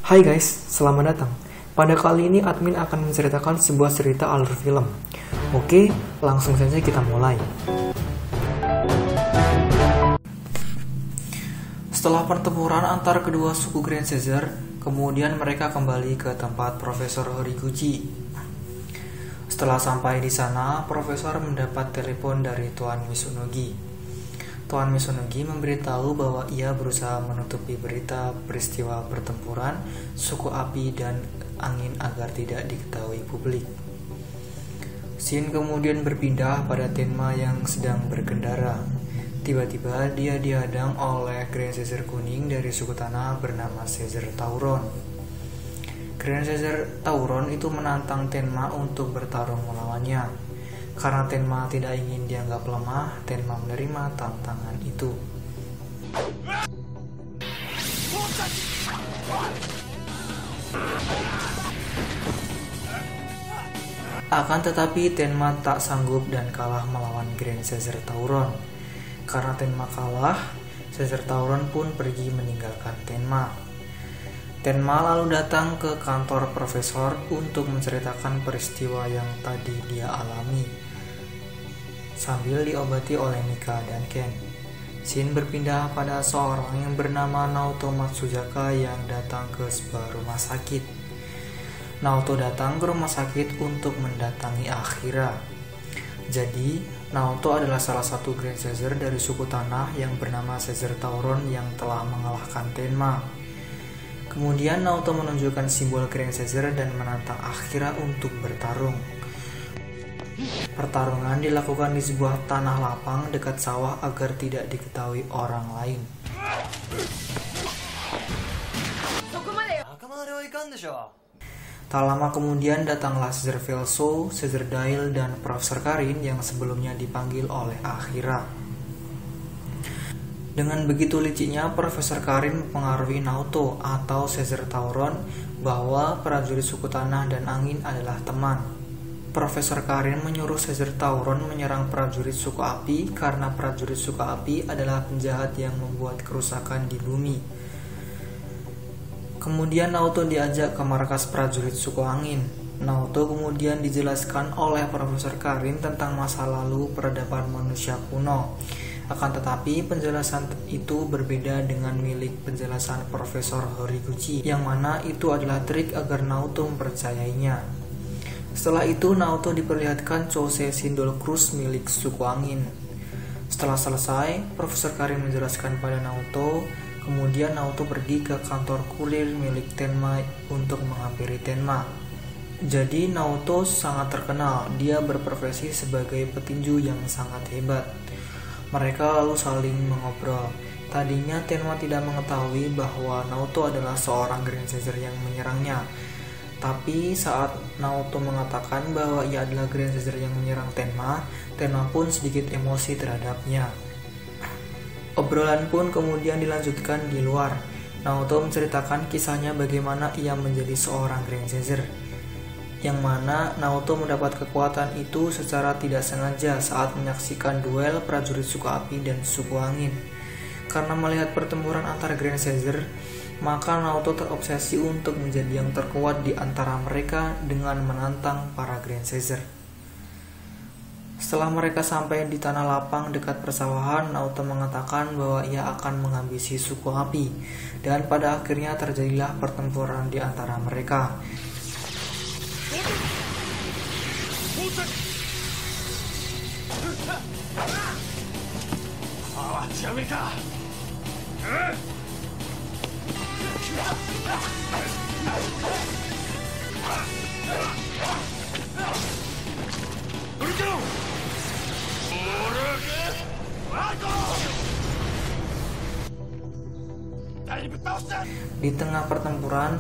Hai guys, selamat datang. Pada kali ini admin akan menceritakan sebuah cerita alur film. Oke, langsung saja kita mulai. Setelah pertempuran antar kedua suku Grand Caesar, kemudian mereka kembali ke tempat Profesor Horiguchi. Setelah sampai di sana, Profesor mendapat telepon dari Tuan Misunogi. Tuan Misunogi memberitahu bahwa ia berusaha menutupi berita peristiwa pertempuran suku api dan angin agar tidak diketahui publik. Scene kemudian berpindah pada Tenma yang sedang berkendara. Tiba-tiba dia dihadang oleh Grand Caesar kuning dari suku tanah bernama Caesar Tauron. Grand Caesar Tauron itu menantang Tenma untuk bertarung melawannya. Karena Tenma tidak ingin dianggap lemah, Tenma menerima tantangan itu. Akan tetapi Tenma tak sanggup dan kalah melawan Grand Caesar Tauron. Karena Tenma kalah, Caesar Tauron pun pergi meninggalkan Tenma. Tenma lalu datang ke kantor Profesor untuk menceritakan peristiwa yang tadi dia alami, sambil diobati oleh Mika dan Ken. Scene berpindah pada seorang yang bernama Naoto Matsuzaka yang datang ke sebuah rumah sakit. Naoto datang ke rumah sakit untuk mendatangi Akira. Jadi, Naoto adalah salah satu Grand Caesar dari suku tanah yang bernama Caesar Tauron yang telah mengalahkan Tenma. Kemudian Naoto menunjukkan simbol Grand Caesar dan menantang Akira untuk bertarung. Pertarungan dilakukan di sebuah tanah lapang dekat sawah agar tidak diketahui orang lain. Tak lama kemudian datanglah Caesar Velso, Caesar Dail, dan Profesor Karin yang sebelumnya dipanggil oleh Akira. Dengan begitu liciknya, Profesor Karin mempengaruhi Naoto atau Caesar Tauron bahwa prajurit suku tanah dan angin adalah teman. Profesor Karin menyuruh Caesar Tauron menyerang prajurit suku api karena prajurit suku api adalah penjahat yang membuat kerusakan di bumi. Kemudian Naoto diajak ke markas prajurit suku angin. Naoto kemudian dijelaskan oleh Profesor Karin tentang masa lalu peradaban manusia kuno. Akan tetapi penjelasan itu berbeda dengan milik penjelasan Profesor Horiguchi, yang mana itu adalah trik agar Naoto mempercayainya. Setelah itu Naoto diperlihatkan Chose Sindol Cruz milik suku angin. Setelah selesai, Profesor Karin menjelaskan pada Naoto. Kemudian Naoto pergi ke kantor kurir milik Tenma untuk menghampiri Tenma. Jadi Naoto sangat terkenal, dia berprofesi sebagai petinju yang sangat hebat. Mereka lalu saling mengobrol. Tadinya Tenma tidak mengetahui bahwa Naoto adalah seorang Grand Caesar yang menyerangnya. Tapi saat Naoto mengatakan bahwa ia adalah Grand Caesar yang menyerang Tenma, Tenma pun sedikit emosi terhadapnya. Obrolan pun kemudian dilanjutkan di luar. Naoto menceritakan kisahnya bagaimana ia menjadi seorang Grand Caesar, yang mana Naoto mendapat kekuatan itu secara tidak sengaja saat menyaksikan duel prajurit suku api dan suku angin. Karena melihat pertempuran antar Grand Caesar, maka Naoto terobsesi untuk menjadi yang terkuat di antara mereka dengan menantang para Grand Caesar. Setelah mereka sampai di tanah lapang dekat persawahan, Naoto mengatakan bahwa ia akan menghabisi suku api, dan pada akhirnya terjadilah pertempuran di antara mereka. Di tengah pertempuran,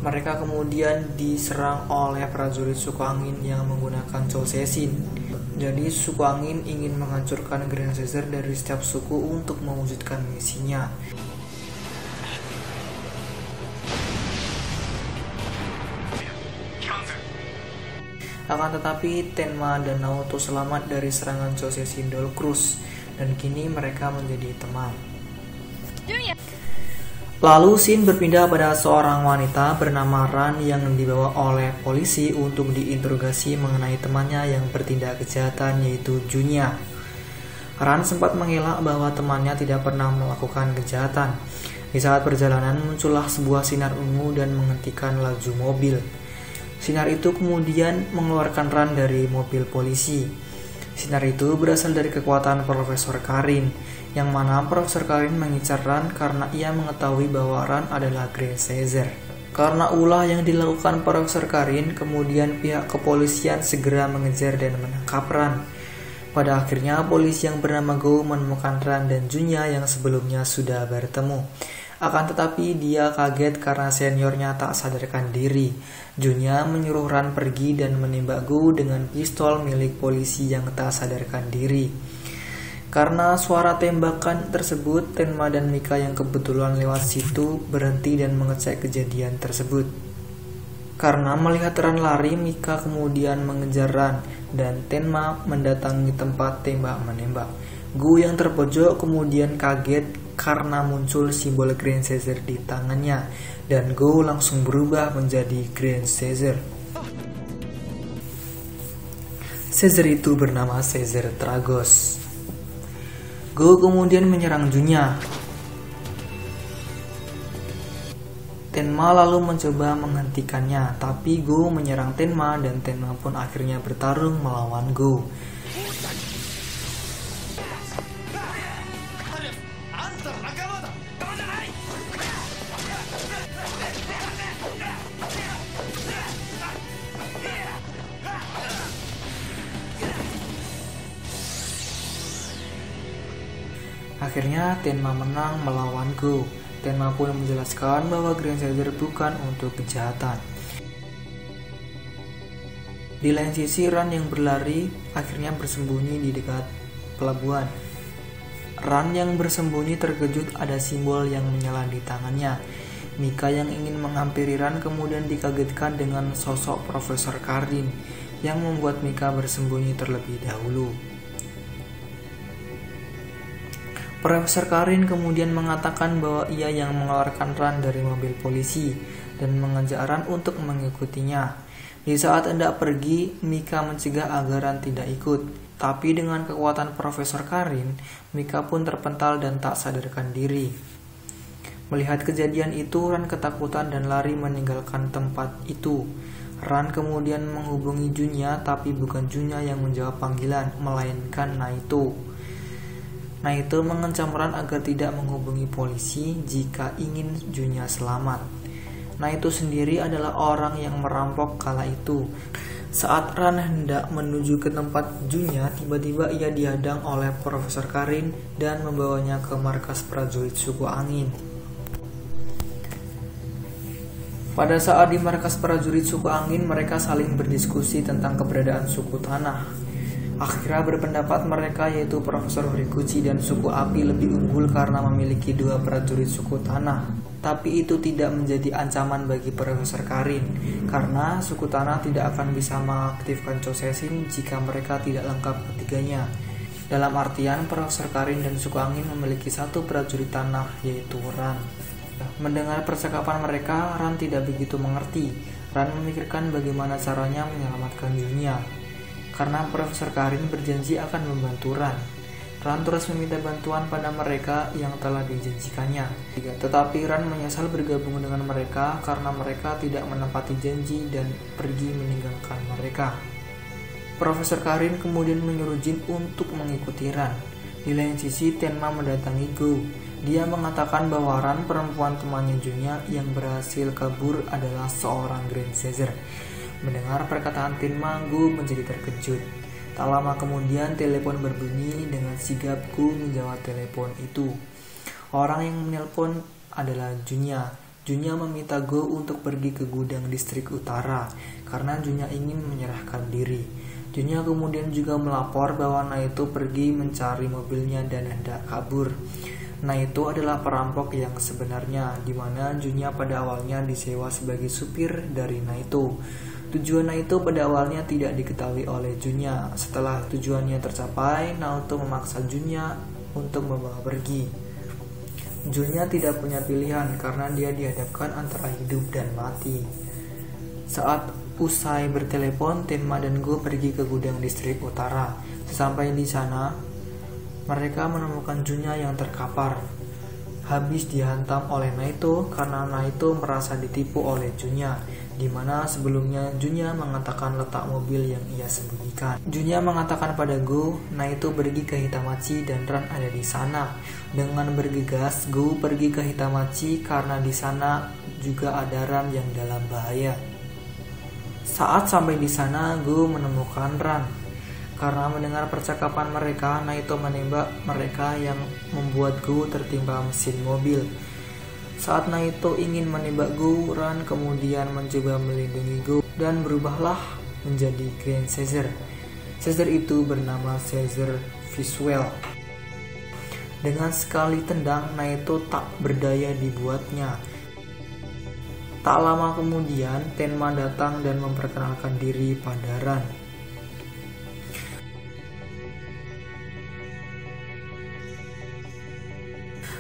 mereka kemudian diserang oleh prajurit suku angin yang menggunakan Chosesin. Jadi suku angin ingin menghancurkan Grand Caesar dari setiap suku untuk mewujudkan misinya. Akan tetapi Tenma dan Naoto selamat dari serangan Chose Sindol Cruz, dan kini mereka menjadi teman. Lalu scene berpindah pada seorang wanita bernama Ran yang dibawa oleh polisi untuk diinterogasi mengenai temannya yang bertindak kejahatan, yaitu Junya. Ran sempat mengelak bahwa temannya tidak pernah melakukan kejahatan. Di saat perjalanan muncullah sebuah sinar ungu dan menghentikan laju mobil. Sinar itu kemudian mengeluarkan Ran dari mobil polisi. Sinar itu berasal dari kekuatan Profesor Karin, yang mana Profesor Karin mengincar Ran karena ia mengetahui bahwa Ran adalah Grand Caesar. Karena ulah yang dilakukan Profesor Karin, kemudian pihak kepolisian segera mengejar dan menangkap Ran. Pada akhirnya polisi yang bernama Go menemukan Ran dan Junya yang sebelumnya sudah bertemu. Akan tetapi dia kaget karena seniornya tak sadarkan diri. Junya menyuruh Ran pergi dan menembak Go dengan pistol milik polisi yang tak sadarkan diri. Karena suara tembakan tersebut, Tenma dan Mika yang kebetulan lewat situ berhenti dan mengecek kejadian tersebut. Karena melihat Ran lari, Mika kemudian mengejar Ran dan Tenma mendatangi tempat tembak-menembak. Go yang terpojok kemudian kaget karena muncul simbol Grand Caesar di tangannya dan Go langsung berubah menjadi Grand Caesar. Caesar itu bernama Caesar Tragos. Go kemudian menyerang Junya. Tenma lalu mencoba menghentikannya, tapi Go menyerang Tenma dan Tenma pun akhirnya bertarung melawan Go. Akhirnya Tenma menang melawan Go. Tenma pun menjelaskan bahwa Grand Caesar bukan untuk kejahatan. Di lain sisi, Ran yang berlari akhirnya bersembunyi di dekat pelabuhan. Ran yang bersembunyi terkejut ada simbol yang menyala di tangannya. Mika yang ingin menghampiri Ran kemudian dikagetkan dengan sosok Profesor Karin yang membuat Mika bersembunyi terlebih dahulu. Profesor Karin kemudian mengatakan bahwa ia yang mengeluarkan Ran dari mobil polisi dan mengajak Ran untuk mengikutinya. Di saat hendak pergi, Mika mencegah agar Ran tidak ikut. Tapi dengan kekuatan Profesor Karin, Mika pun terpental dan tak sadarkan diri. Melihat kejadian itu, Ran ketakutan dan lari meninggalkan tempat itu. Ran kemudian menghubungi Junya, tapi bukan Junya yang menjawab panggilan, melainkan Naito. Naito mengancam Ran agar tidak menghubungi polisi jika ingin Junya selamat. Naito sendiri adalah orang yang merampok kala itu. Saat Ran hendak menuju ke tempat Junya, tiba-tiba ia dihadang oleh Profesor Karin dan membawanya ke markas prajurit suku angin. Pada saat di markas prajurit suku angin, mereka saling berdiskusi tentang keberadaan suku tanah. Akhirnya berpendapat mereka yaitu Profesor Horiguchi dan suku api lebih unggul karena memiliki 2 prajurit suku tanah. Tapi itu tidak menjadi ancaman bagi Profesor Karin karena suku tanah tidak akan bisa mengaktifkan Chouseisin jika mereka tidak lengkap ketiganya. Dalam artian Profesor Karin dan suku angin memiliki 1 prajurit tanah yaitu Ran. Mendengar percakapan mereka, Ran tidak begitu mengerti. Ran memikirkan bagaimana caranya menyelamatkan Junya. Karena Profesor Karin berjanji akan membantu Ran. Ran terus meminta bantuan pada mereka yang telah dijanjikannya. Tetapi Ran menyesal bergabung dengan mereka karena mereka tidak menepati janji dan pergi meninggalkan mereka. Profesor Karin kemudian menyuruh Jin untuk mengikuti Ran. Di lain sisi, Tenma mendatangi Go. Dia mengatakan bahwa Ran, perempuan temannya Junya yang berhasil kabur, adalah seorang Grand Caesar. Mendengar perkataan Tenma, Go menjadi terkejut. Tak lama kemudian telepon berbunyi dengan sigap Go menjawab telepon itu. Orang yang menelpon adalah Junya. Junya meminta Go untuk pergi ke gudang distrik utara karena Junya ingin menyerahkan diri. Junya kemudian juga melapor bahwa Naito pergi mencari mobilnya dan hendak kabur. Naito adalah perampok yang sebenarnya, di mana Junya pada awalnya disewa sebagai supir dari Naito. Tujuan Naito pada awalnya tidak diketahui oleh Junya. Setelah tujuannya tercapai, Naito memaksa Junya untuk membawa pergi. Junya tidak punya pilihan karena dia dihadapkan antara hidup dan mati. Saat usai bertelepon, Tenma dan Go pergi ke gudang distrik utara. Sesampai di sana, mereka menemukan Junya yang terkapar, habis dihantam oleh Naito karena Naito merasa ditipu oleh Junya, di mana sebelumnya Junya mengatakan letak mobil yang ia sembunyikan. Junya mengatakan pada Go, Naito pergi ke Hitamachi dan Ran ada di sana. Dengan bergegas, Go pergi ke Hitamachi karena di sana juga ada Ran yang dalam bahaya. Saat sampai di sana, Go menemukan Ran. Karena mendengar percakapan mereka, Naito menembak mereka yang membuat Go tertimpa mesin mobil. Saat Naito ingin menembak Go, Ran kemudian mencoba melindungi Go dan berubahlah menjadi Grand Caesar. Caesar itu bernama Caesar Visual. Dengan sekali tendang, Naito tak berdaya dibuatnya. Tak lama kemudian, Tenma datang dan memperkenalkan diri pada Ran.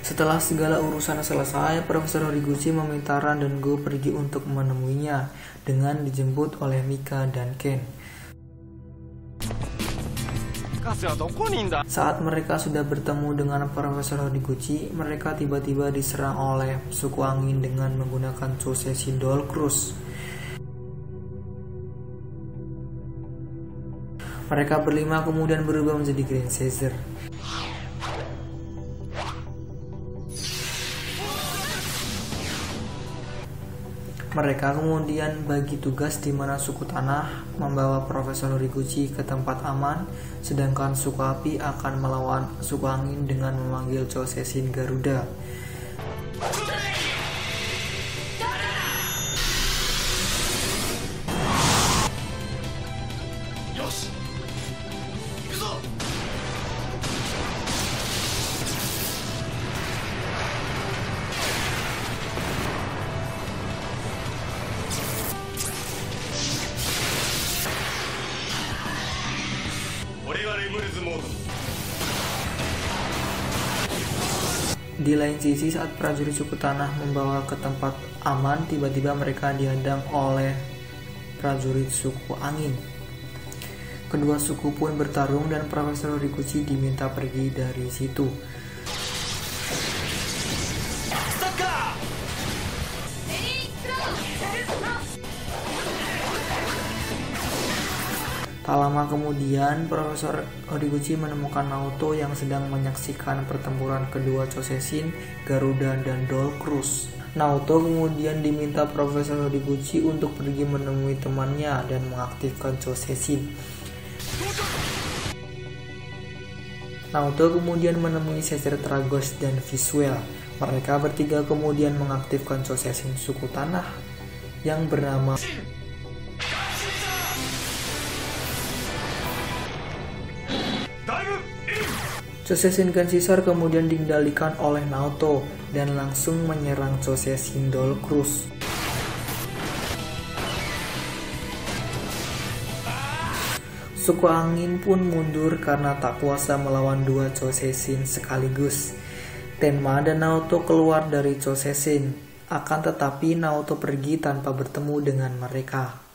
Setelah segala urusan selesai, Profesor Horiguchi meminta Ran dan Go pergi untuk menemuinya dengan dijemput oleh Mika dan Ken. Saat mereka sudah bertemu dengan Profesor Horiguchi, mereka tiba-tiba diserang oleh suku angin dengan menggunakan Chosei Doll Cruise. Mereka berlima kemudian berubah menjadi Grand Caesar. Mereka kemudian bagi tugas di mana suku tanah membawa Profesor Horiguchi ke tempat aman, sedangkan suku api akan melawan suku angin dengan memanggil Chosei Garuda. Di lain sisi, saat prajurit suku tanah membawa ke tempat aman, tiba-tiba mereka dihadang oleh prajurit suku angin. Kedua suku pun bertarung dan Profesor Horiguchi diminta pergi dari situ. Tak lama kemudian, Profesor Horiguchi menemukan Naoto yang sedang menyaksikan pertempuran kedua Chosei, Garuda, dan Doll Cruise. Naoto kemudian diminta Profesor Horiguchi untuk pergi menemui temannya dan mengaktifkan Chosei. Naoto kemudian menemui Caesar Tragos dan Visual. Mereka bertiga kemudian mengaktifkan Chosei suku tanah yang bernama Chosei Caesar kemudian dikendalikan oleh Naoto dan langsung menyerang Chosei Doll Cruise. Suku angin pun mundur karena tak kuasa melawan dua Chosei sekaligus. Tenma dan Naoto keluar dari Chosei, akan tetapi Naoto pergi tanpa bertemu dengan mereka.